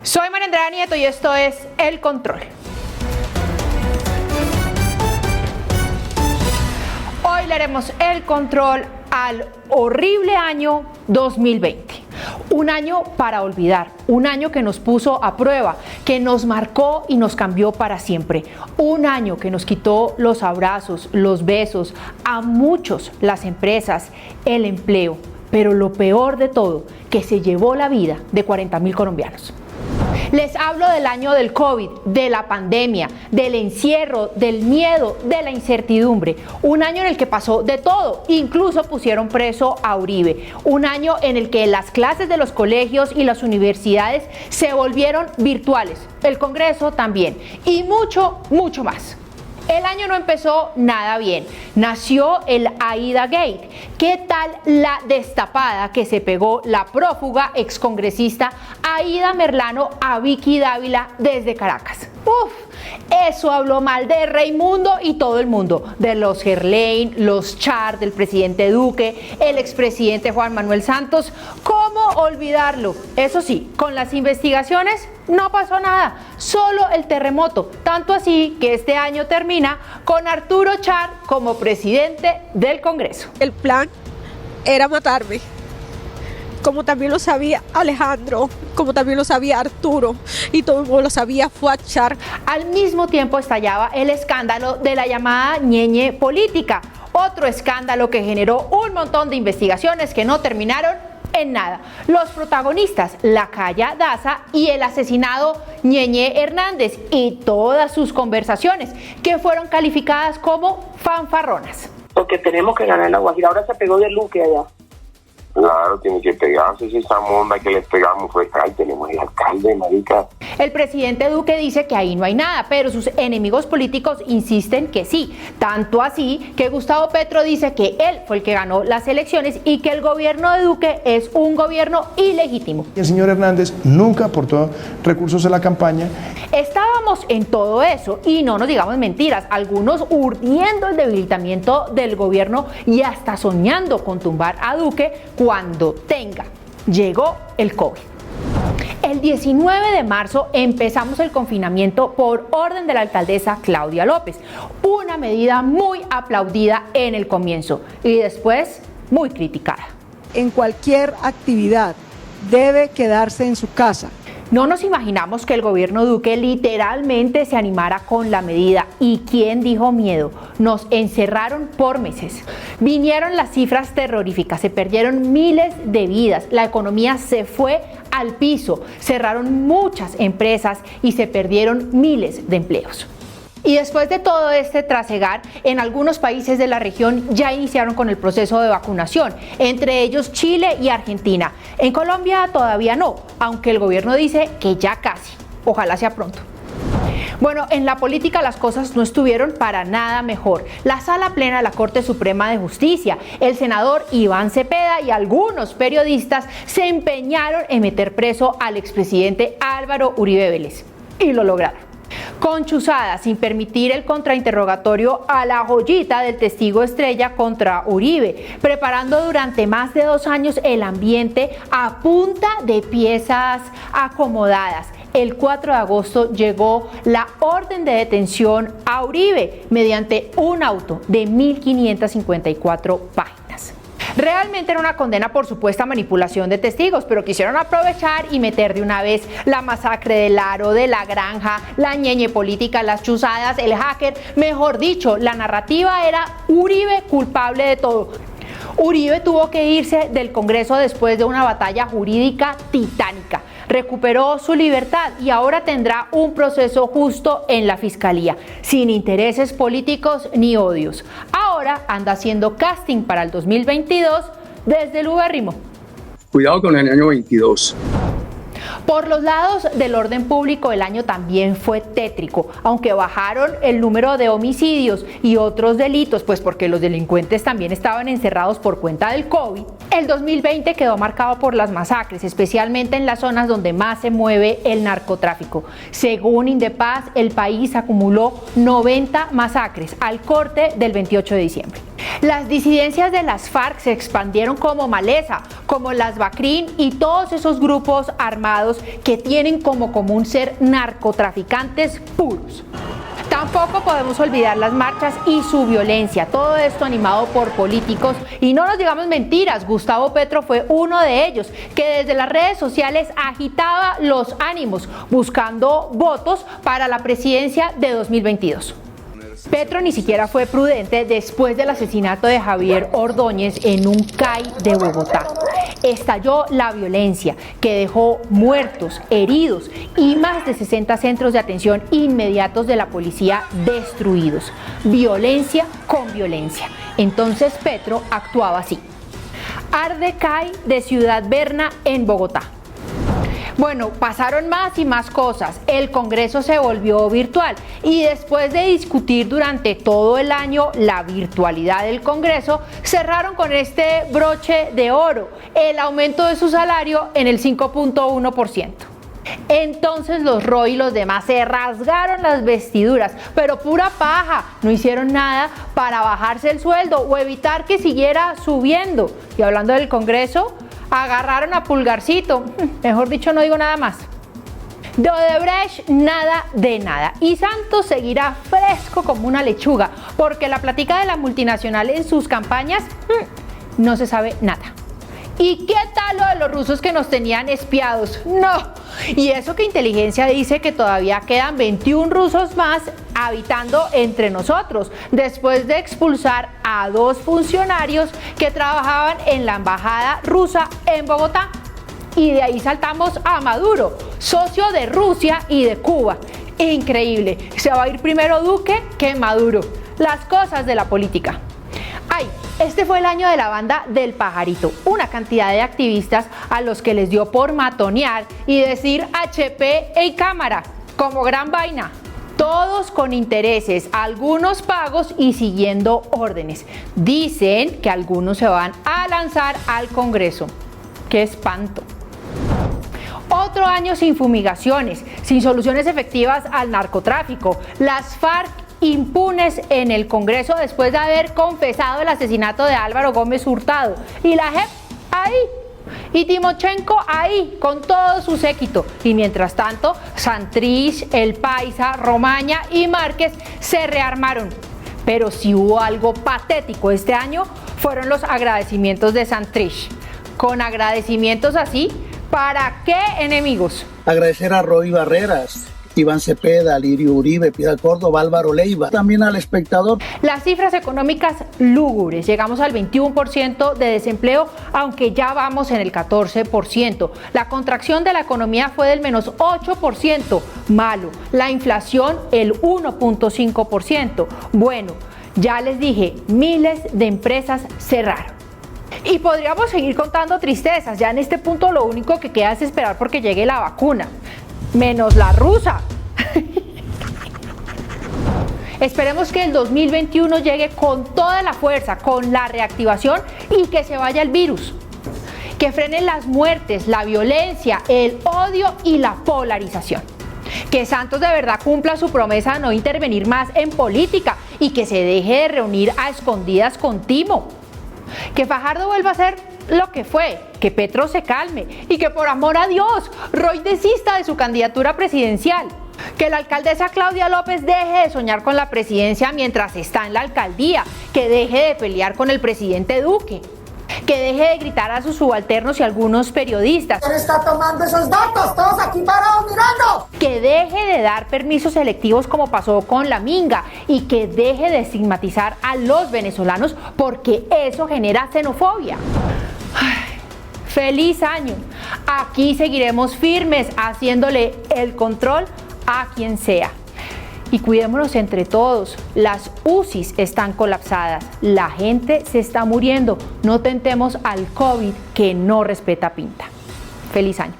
Soy María Andrea Nieto y esto es El Control. Hoy le haremos el control al horrible año 2020. Un año para olvidar, un año que nos puso a prueba, que nos marcó y nos cambió para siempre. Un año que nos quitó los abrazos, los besos, a muchos, las empresas, el empleo. Pero lo peor de todo, que se llevó la vida de 40.000 colombianos. Les hablo del año del COVID, de la pandemia, del encierro, del miedo, de la incertidumbre. Un año en el que pasó de todo, incluso pusieron preso a Uribe. Un año en el que las clases de los colegios y las universidades se volvieron virtuales. El Congreso también. Y mucho, mucho más. El año no empezó nada bien. Nació el Aida Gate. ¿Qué tal la destapada que se pegó la prófuga excongresista Aida Merlano a Vicky Dávila desde Caracas? Uf, eso habló mal de Raimundo y todo el mundo, de los Gerlain, los Char, del presidente Duque, el expresidente Juan Manuel Santos. ¿Cómo olvidarlo? Eso sí, con las investigaciones no pasó nada, solo el terremoto, tanto así que este año termina con Arturo Char como presidente del Congreso. El plan era matarme, como también lo sabía Alejandro, como también lo sabía Arturo y todo el mundo lo sabía fue a Char. Al mismo tiempo estallaba el escándalo de la llamada ñeñe política, otro escándalo que generó un montón de investigaciones que no terminaron en nada. Los protagonistas, Lacaya Daza y el asesinado Ñeñe Hernández y todas sus conversaciones que fueron calificadas como fanfarronas. Porque tenemos que ganar la Guajira. Ahora se pegó de Luque allá. Claro, tiene que pegarse esa monda que les pegamos fue ay, tenemos el alcalde, marica. El presidente Duque dice que ahí no hay nada, pero sus enemigos políticos insisten que sí. Tanto así que Gustavo Petro dice que él fue el que ganó las elecciones y que el gobierno de Duque es un gobierno ilegítimo. El señor Hernández nunca aportó recursos a la campaña. Estábamos en todo eso y no nos digamos mentiras, algunos urdiendo el debilitamiento del gobierno y hasta soñando con tumbar a Duque cuando tenga. Llegó el COVID. El 19 de marzo empezamos el confinamiento por orden de la alcaldesa Claudia López, una medida muy aplaudida en el comienzo y después muy criticada. En cualquier actividad debe quedarse en su casa. No nos imaginamos que el gobierno Duque literalmente se animara con la medida. ¿Y quién dijo miedo? Nos encerraron por meses. Vinieron las cifras terroríficas, se perdieron miles de vidas, la economía se fue al piso, cerraron muchas empresas y se perdieron miles de empleos. Y después de todo este trasegar, en algunos países de la región ya iniciaron con el proceso de vacunación, entre ellos Chile y Argentina. En Colombia todavía no, aunque el gobierno dice que ya casi. Ojalá sea pronto. Bueno, en la política las cosas no estuvieron para nada mejor. La sala plena de la Corte Suprema de Justicia, el senador Iván Cepeda y algunos periodistas se empeñaron en meter preso al expresidente Álvaro Uribe Vélez. Y lo lograron. Con chuzada, sin permitir el contrainterrogatorio a la joyita del testigo estrella contra Uribe, preparando durante más de 2 años el ambiente a punta de piezas acomodadas. El 4 de agosto llegó la orden de detención a Uribe mediante un auto de 1.554 páginas. Realmente era una condena por supuesta manipulación de testigos, pero quisieron aprovechar y meter de una vez la masacre del Aro, de la Granja, la ñeñe política, las chuzadas, el hacker. Mejor dicho, la narrativa era Uribe culpable de todo. Uribe tuvo que irse del Congreso después de una batalla jurídica titánica. Recuperó su libertad y ahora tendrá un proceso justo en la Fiscalía, sin intereses políticos ni odios. Ahora anda haciendo casting para el 2022 desde el ubérrimo. Cuidado con el año 22. Por los lados del orden público el año también fue tétrico, aunque bajaron el número de homicidios y otros delitos, pues porque los delincuentes también estaban encerrados por cuenta del COVID. El 2020 quedó marcado por las masacres, especialmente en las zonas donde más se mueve el narcotráfico. Según Indepaz, el país acumuló 90 masacres al corte del 28 de diciembre. Las disidencias de las FARC se expandieron como maleza, como las BACRIM y todos esos grupos armados que tienen como común ser narcotraficantes puros. Tampoco podemos olvidar las marchas y su violencia, todo esto animado por políticos. Y no nos digamos mentiras, Gustavo Petro fue uno de ellos, que desde las redes sociales agitaba los ánimos, buscando votos para la presidencia de 2022. Petro ni siquiera fue prudente después del asesinato de Javier Ordóñez en un CAI de Bogotá. Estalló la violencia que dejó muertos, heridos y más de 60 centros de atención inmediatos de la policía destruidos. Violencia con violencia. Entonces Petro actuaba así. Arde CAI de Ciudad Berna en Bogotá. Bueno, pasaron más y más cosas. El Congreso se volvió virtual y después de discutir durante todo el año la virtualidad del Congreso, cerraron con este broche de oro, el aumento de su salario en el 5.1%. Entonces los Roy y los demás se rasgaron las vestiduras, pero pura paja, no hicieron nada para bajarse el sueldo o evitar que siguiera subiendo. Y hablando del Congreso, agarraron a Pulgarcito, mejor dicho no digo nada más. De Odebrecht nada de nada y Santos seguirá fresco como una lechuga porque la plática de la multinacional en sus campañas no se sabe nada. ¿Y qué tal lo de los rusos que nos tenían espiados? No, y eso que inteligencia dice que todavía quedan 21 rusos más habitando entre nosotros, después de expulsar a 2 funcionarios que trabajaban en la embajada rusa en Bogotá. Y de ahí saltamos a Maduro, socio de Rusia y de Cuba. Increíble, se va a ir primero Duque que Maduro. Las cosas de la política. Ay, este fue el año de la banda del Pajarito, una cantidad de activistas a los que les dio por matonear y decir HP y cámara, como gran vaina. Todos con intereses, algunos pagos y siguiendo órdenes. Dicen que algunos se van a lanzar al Congreso. ¡Qué espanto! Otro año sin fumigaciones, sin soluciones efectivas al narcotráfico. Las FARC impunes en el Congreso después de haber confesado el asesinato de Álvaro Gómez Hurtado. Y la JEP ahí. Y Timochenko ahí, con todo su séquito. Y mientras tanto, Santrich, El Paisa, Romaña y Márquez se rearmaron. Pero si hubo algo patético este año, fueron los agradecimientos de Santrich. Con agradecimientos así, ¿para qué enemigos? Agradecer a Roy Barreras, Iván Cepeda, Lirio Uribe, Piedad Córdoba, Álvaro Leiva, también al espectador. Las cifras económicas lúgubres, llegamos al 21% de desempleo, aunque ya vamos en el 14%. La contracción de la economía fue del menos 8%, malo. La inflación, el 1.5%. Bueno, ya les dije, miles de empresas cerraron. Y podríamos seguir contando tristezas, ya en este punto lo único que queda es esperar porque llegue la vacuna. Menos la rusa. Esperemos que el 2021 llegue con toda la fuerza, con la reactivación y que se vaya el virus. Que frenen las muertes, la violencia, el odio y la polarización. Que Santos de verdad cumpla su promesa de no intervenir más en política y que se deje de reunir a escondidas con Timo. Que Fajardo vuelva a ser lo que fue, que Petro se calme y que por amor a Dios Roy desista de su candidatura presidencial. Que la alcaldesa Claudia López deje de soñar con la presidencia mientras está en la alcaldía, que deje de pelear con el presidente Duque, que deje de gritar a sus subalternos y algunos periodistas. ¿Quién está tomando esos datos? Todos aquí parados mirando. Que deje de dar permisos selectivos como pasó con la Minga y que deje de estigmatizar a los venezolanos porque eso genera xenofobia. Ay, ¡feliz año! Aquí seguiremos firmes haciéndole el control a quien sea. Y cuidémonos entre todos, las UCIs están colapsadas, la gente se está muriendo, no tentemos al COVID que no respeta pinta. ¡Feliz año!